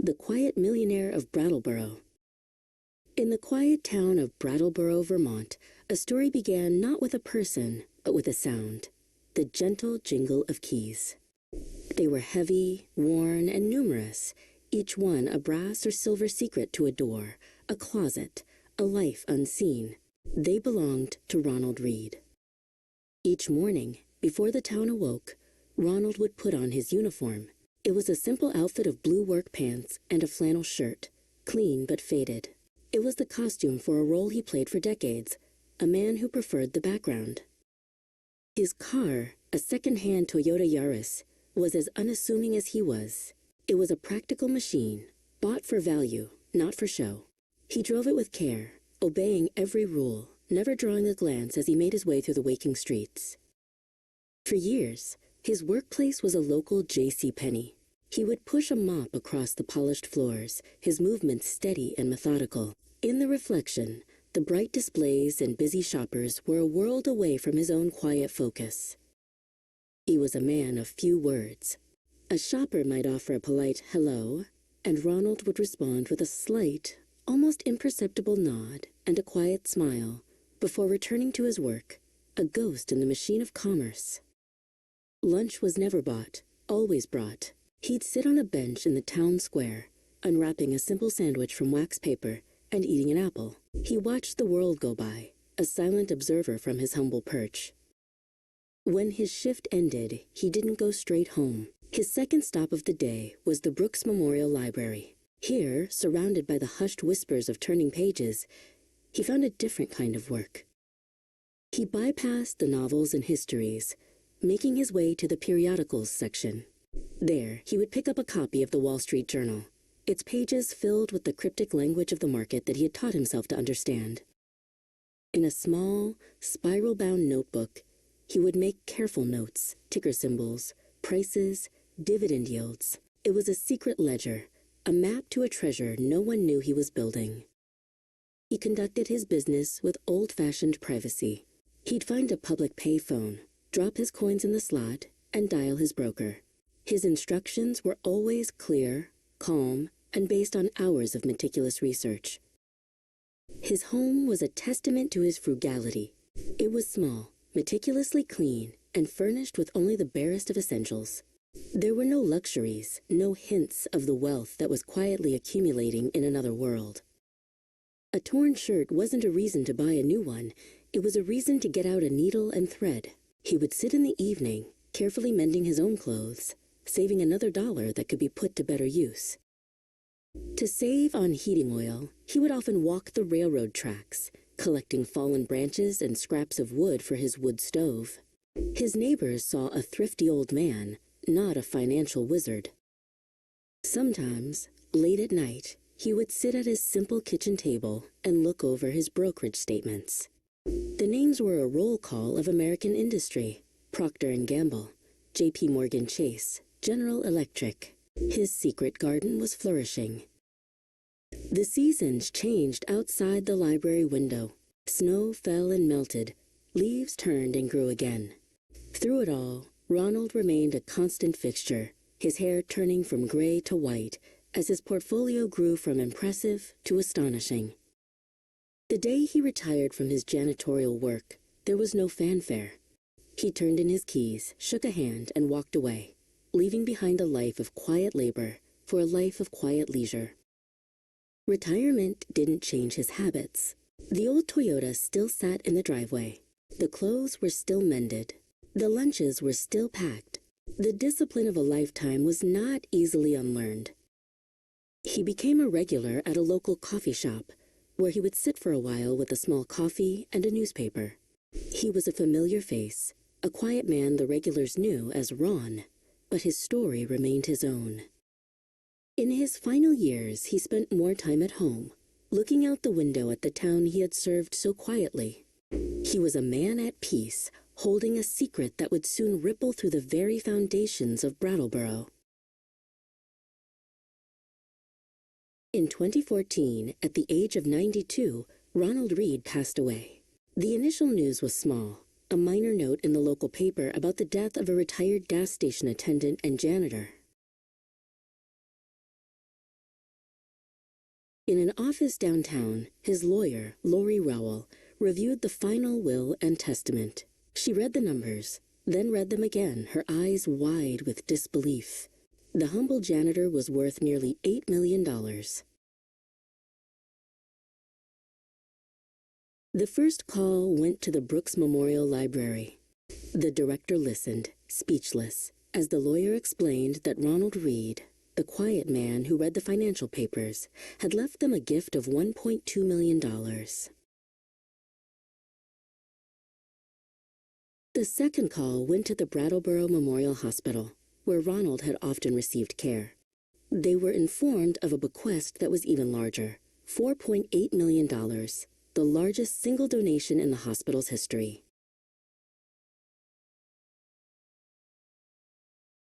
The Quiet Millionaire of Brattleboro. In the quiet town of Brattleboro, Vermont, a story began not with a person, but with a sound, the gentle jingle of keys. They were heavy, worn, and numerous, each one a brass or silver secret to a door, a closet, a life unseen. They belonged to Ronald Reed. Each morning, before the town awoke, Ronald would put on his uniform. It was a simple outfit of blue work pants and a flannel shirt, clean but faded. It was the costume for a role he played for decades, a man who preferred the background. His car, a second-hand Toyota Yaris, was as unassuming as he was. It was a practical machine, bought for value, not for show. He drove it with care, obeying every rule, never drawing a glance as he made his way through the waking streets. For years, his workplace was a local J.C. Penney. He would push a mop across the polished floors, his movements steady and methodical. In the reflection, the bright displays and busy shoppers were a world away from his own quiet focus. He was a man of few words. A shopper might offer a polite hello, and Ronald would respond with a slight, almost imperceptible nod and a quiet smile before returning to his work, a ghost in the machine of commerce. Lunch was never bought, always brought. He'd sit on a bench in the town square, unwrapping a simple sandwich from wax paper and eating an apple. He watched the world go by, a silent observer from his humble perch. When his shift ended, he didn't go straight home. His second stop of the day was the Brooks Memorial Library. Here, surrounded by the hushed whispers of turning pages, he found a different kind of work. He bypassed the novels and histories, making his way to the periodicals section. There, he would pick up a copy of the Wall Street Journal, its pages filled with the cryptic language of the market that he had taught himself to understand. In a small, spiral-bound notebook, he would make careful notes, ticker symbols, prices, dividend yields. It was a secret ledger, a map to a treasure no one knew he was building. He conducted his business with old-fashioned privacy. He'd find a public pay phone, drop his coins in the slot, and dial his broker. His instructions were always clear, calm, and based on hours of meticulous research. His home was a testament to his frugality. It was small, meticulously clean, and furnished with only the barest of essentials. There were no luxuries, no hints of the wealth that was quietly accumulating in another world. A torn shirt wasn't a reason to buy a new one. It was a reason to get out a needle and thread. He would sit in the evening, carefully mending his own clothes, saving another dollar that could be put to better use. To save on heating oil, he would often walk the railroad tracks, collecting fallen branches and scraps of wood for his wood stove. His neighbors saw a thrifty old man, not a financial wizard. Sometimes, late at night, he would sit at his simple kitchen table and look over his brokerage statements. The names were a roll call of American industry: Procter & Gamble, J.P. Morgan Chase, General Electric. His secret garden was flourishing. The seasons changed outside the library window. Snow fell and melted. Leaves turned and grew again. Through it all, Ronald remained a constant fixture, his hair turning from gray to white as his portfolio grew from impressive to astonishing. The day he retired from his janitorial work, there was no fanfare. He turned in his keys, shook a hand, and walked away, leaving behind a life of quiet labor for a life of quiet leisure. Retirement didn't change his habits. The old Toyota still sat in the driveway. The clothes were still mended. The lunches were still packed. The discipline of a lifetime was not easily unlearned. He became a regular at a local coffee shop, where he would sit for a while with a small coffee and a newspaper. He was a familiar face, a quiet man the regulars knew as Ron, but his story remained his own. In his final years, he spent more time at home, looking out the window at the town he had served so quietly. He was a man at peace, holding a secret that would soon ripple through the very foundations of Brattleboro. In 2014, at the age of 92, Ronald Reed passed away. The initial news was small, a minor note in the local paper about the death of a retired gas station attendant and janitor. In an office downtown, his lawyer, Lori Rowell, reviewed the final will and testament. She read the numbers, then read them again, her eyes wide with disbelief. The humble janitor was worth nearly $8 million. The first call went to the Brooks Memorial Library. The director listened, speechless, as the lawyer explained that Ronald Reed, the quiet man who read the financial papers, had left them a gift of $1.2 million. The second call went to the Brattleboro Memorial Hospital, where Ronald had often received care. They were informed of a bequest that was even larger, $4.8 million, the largest single donation in the hospital's history.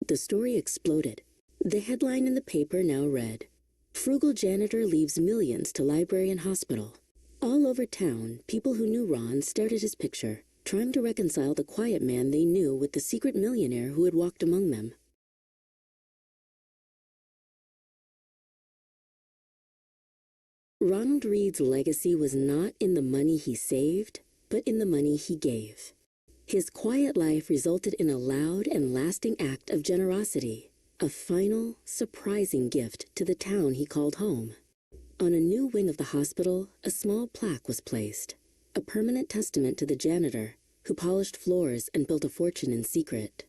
The story exploded. The headline in the paper now read, "Frugal Janitor Leaves Millions to Library and Hospital." All over town, people who knew Ron stared at his picture, trying to reconcile the quiet man they knew with the secret millionaire who had walked among them. Ronald Reed's legacy was not in the money he saved, but in the money he gave. His quiet life resulted in a loud and lasting act of generosity, a final, surprising gift to the town he called home. On a new wing of the hospital, a small plaque was placed, a permanent testament to the janitor who polished floors and built a fortune in secret.